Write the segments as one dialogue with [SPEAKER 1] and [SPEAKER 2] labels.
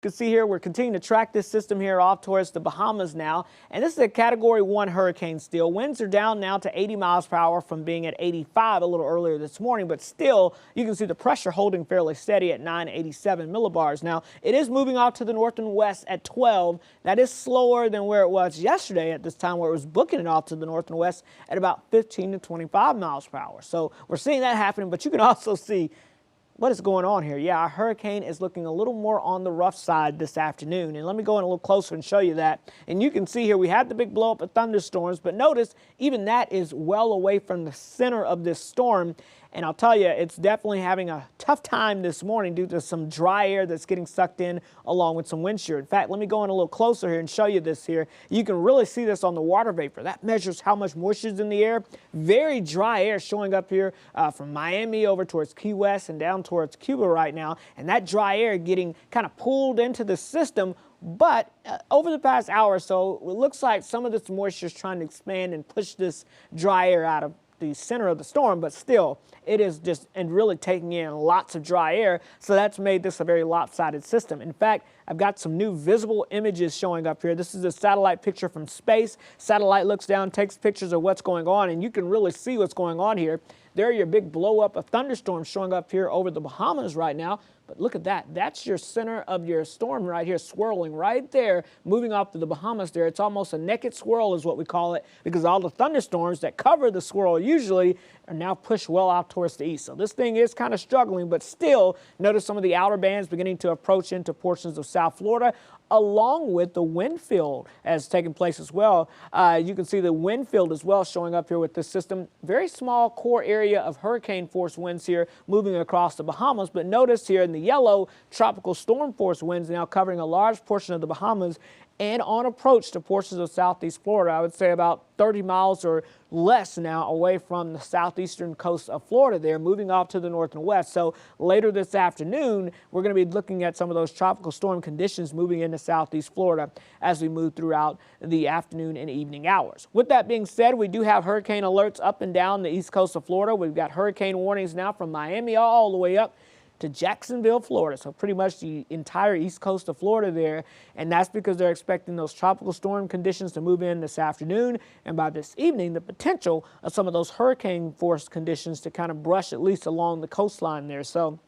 [SPEAKER 1] You can see here we're continuing to track this system here off towards the Bahamas now, and this is a Category 1 hurricane still. Winds are down now to 80 miles per hour from being at 85 a little earlier this morning, but still you can see the pressure holding fairly steady at 987 millibars. Now it is moving off to the north and west at 12. That is slower than where it was yesterday at this time, where it was booking it off to the north and west at about 15 to 25 miles per hour. So we're seeing that happening, but you can also see what is going on here. Yeah, our hurricane is looking a little more on the rough side this afternoon. And let me go in a little closer and show you that. And you can see here we had the big blow up of thunderstorms, but notice even that is well away from the center of this storm. And I'll tell you, it's definitely having a tough time this morning due to some dry air that's getting sucked in along with some wind shear. In fact, let me go in a little closer here and show you this here. You can really see this on the water vapor. That measures how much moisture is in the air. Very dry air showing up here from Miami over towards Key West and down towards Cuba right now. And that dry air getting kind of pulled into the system. But over the past hour or so, it looks like some of this moisture is trying to expand and push this dry air out of the center of the storm, but still it is just and really taking in lots of dry air, so that's made this a very lopsided system. In fact, I've got some new visible images showing up here. This is a satellite picture from space. Satellite looks down, takes pictures of what's going on, and you can really see what's going on here. There are your big blow up of thunderstorms showing up here over the Bahamas right now. But look at that. That's your center of your storm right here, swirling right there, moving off to the Bahamas there. It's almost a naked swirl is what we call it, because all the thunderstorms that cover the swirl usually are now pushed well out towards the east. So this thing is kind of struggling, but still notice some of the outer bands beginning to approach into portions of South Florida, along with the wind field as taking place as well. You can see the wind field as well showing up here with this system. Very small core area of hurricane force winds here moving across the Bahamas, but notice here in the yellow, tropical storm force winds now covering a large portion of the Bahamas and on approach to portions of southeast Florida. I would say about 30 miles or less now away from the southeastern coast of Florida there, moving off to the north and west. So later this afternoon, we're going to be looking at some of those tropical storm conditions moving into southeast Florida as we move throughout the afternoon and evening hours. With that being said, we do have hurricane alerts up and down the east coast of Florida. We've got hurricane warnings now from Miami all the way up to Jacksonville, Florida. So pretty much the entire east coast of Florida there. And that's because they're expecting those tropical storm conditions to move in this afternoon. And by this evening, the potential of some of those hurricane force conditions to kind of brush at least along the coastline there. So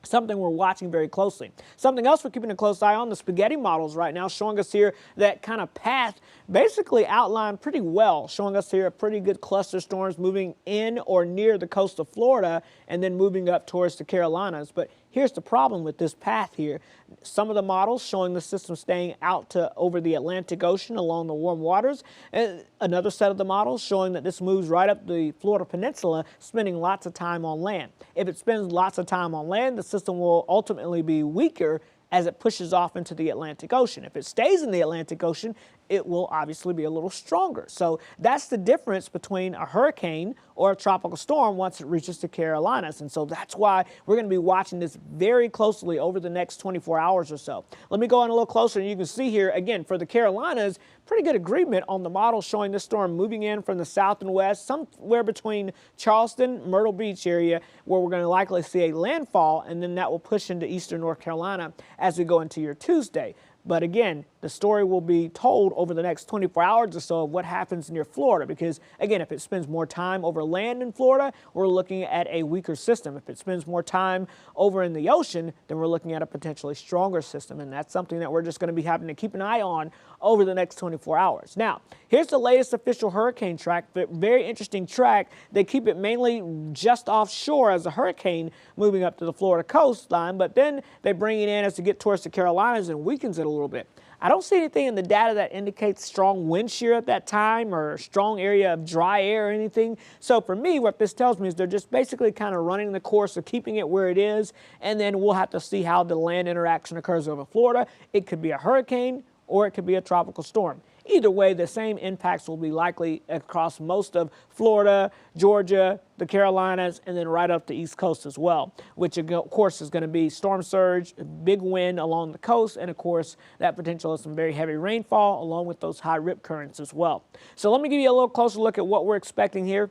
[SPEAKER 1] something we're watching very closely. Something else we're keeping a close eye on, the spaghetti models right now showing us here that kind of path basically outlined pretty well, showing us here a pretty good cluster storms moving in or near the coast of Florida and then moving up towards the Carolinas. But here's the problem with this path here. Some of the models showing the system staying out to over the Atlantic Ocean along the warm waters. And another set of the models showing that this moves right up the Florida Peninsula, spending lots of time on land. If it spends lots of time on land, the system will ultimately be weaker as it pushes off into the Atlantic Ocean. If it stays in the Atlantic Ocean, it will obviously be a little stronger. So that's the difference between a hurricane or a tropical storm once it reaches the Carolinas. And so that's why we're going to be watching this very closely over the next 24 hours or so. Let me go in a little closer, and you can see here, again, for the Carolinas, pretty good agreement on the model showing this storm moving in from the south and west, somewhere between Charleston, Myrtle Beach area, where we're going to likely see a landfall, and then that will push into eastern North Carolina as we go into your Tuesday. But again, the story will be told over the next 24 hours or so of what happens near Florida, because again, if it spends more time over land in Florida, we're looking at a weaker system. If it spends more time over in the ocean, then we're looking at a potentially stronger system. And that's something that we're just going to be having to keep an eye on over the next 24 hours. Now, here's the latest official hurricane track, but very interesting track. They keep it mainly just offshore as a hurricane moving up to the Florida coastline, but then they bring it in as to get towards the Carolinas and weakens it a little bit. I don't see anything in the data that indicates strong wind shear at that time or strong area of dry air or anything. So for me, what this tells me is they're just basically kind of running the course of keeping it where it is, and then we'll have to see how the land interaction occurs over Florida. It could be a hurricane or it could be a tropical storm. Either way, the same impacts will be likely across most of Florida, Georgia, the Carolinas, and then right up the East Coast as well, which of course is going to be storm surge, big wind along the coast, and of course that potential of some very heavy rainfall along with those high rip currents as well. So let me give you a little closer look at what we're expecting here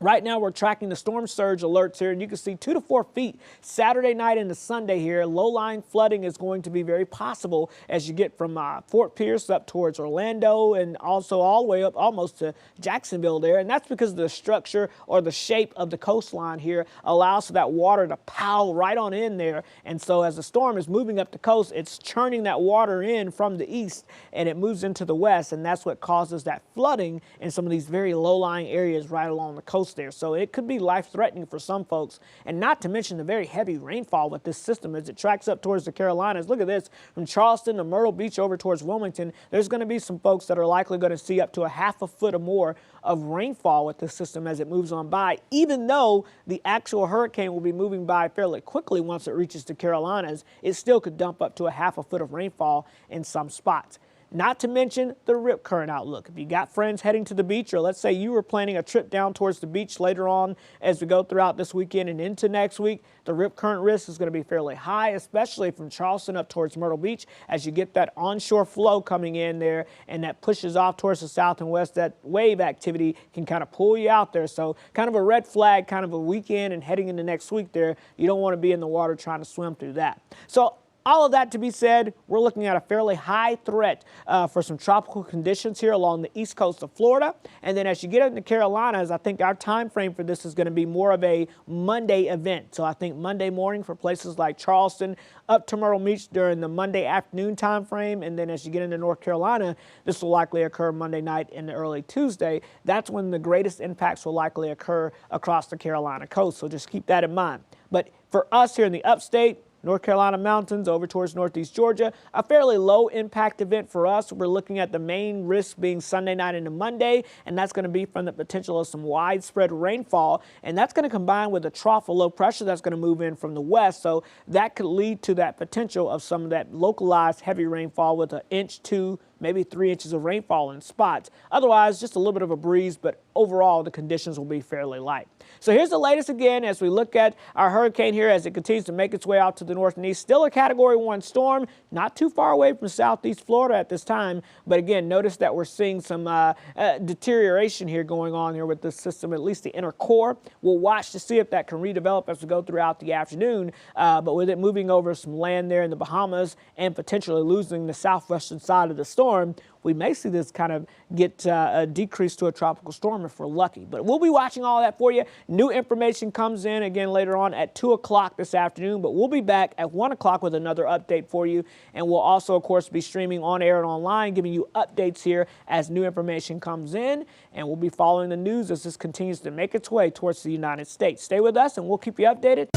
[SPEAKER 1] Right now, we're tracking the storm surge alerts here, and you can see 2 to 4 feet Saturday night into Sunday here. Low-lying flooding is going to be very possible as you get from Fort Pierce up towards Orlando and also all the way up almost to Jacksonville there. And that's because the structure or the shape of the coastline here allows for that water to pile right on in there. And so as the storm is moving up the coast, it's churning that water in from the east, and it moves into the west, and that's what causes that flooding in some of these very low-lying areas right along the coast there. So it could be life-threatening for some folks, and not to mention the very heavy rainfall with this system as it tracks up towards the Carolinas. Look at this, from Charleston to Myrtle Beach over towards Wilmington. There's going to be some folks that are likely going to see up to a half a foot or more of rainfall with this system as it moves on by, even though the actual hurricane will be moving by fairly quickly once it reaches the Carolinas. It still could dump up to a half a foot of rainfall in some spots. Not to mention the rip current outlook. If you got friends heading to the beach, or let's say you were planning a trip down towards the beach later on as we go throughout this weekend and into next week, the rip current risk is going to be fairly high, especially from Charleston up towards Myrtle Beach as you get that onshore flow coming in there and that pushes off towards the south and west. That wave activity can kind of pull you out there. So kind of a red flag, kind of a weekend and heading into next week there. You don't want to be in the water trying to swim through that. So all of that to be said, we're looking at a fairly high threat for some tropical conditions here along the east coast of Florida. And then as you get into the Carolinas, I think our time frame for this is going to be more of a Monday event. So I think Monday morning for places like Charleston up to Myrtle Beach during the Monday afternoon time frame. And then as you get into North Carolina, this will likely occur Monday night into early Tuesday. That's when the greatest impacts will likely occur across the Carolina coast. So just keep that in mind. But for us here in the upstate, North Carolina mountains over towards northeast Georgia, a fairly low impact event for us. We're looking at the main risk being Sunday night into Monday, and that's going to be from the potential of some widespread rainfall, and that's going to combine with a trough of low pressure that's going to move in from the west, so that could lead to that potential of some of that localized heavy rainfall with an inch, 2, maybe 3 inches of rainfall in spots. Otherwise, just a little bit of a breeze, but overall the conditions will be fairly light. So here's the latest again as we look at our hurricane here as it continues to make its way out to the north and east. Still a Category 1 storm, not too far away from southeast Florida at this time. But again, notice that we're seeing some deterioration here going on here with this system, at least the inner core. We'll watch to see if that can redevelop as we go throughout the afternoon. But with it moving over some land there in the Bahamas and potentially losing the southwestern side of the storm, we may see this kind of get a decrease to a tropical storm if we're lucky. But we'll be watching all that for you. New information comes in again later on at 2 o'clock this afternoon, but we'll be back at 1 o'clock with another update for you. And we'll also, of course, be streaming on air and online, giving you updates here as new information comes in. And we'll be following the news as this continues to make its way towards the United States. Stay with us and we'll keep you updated.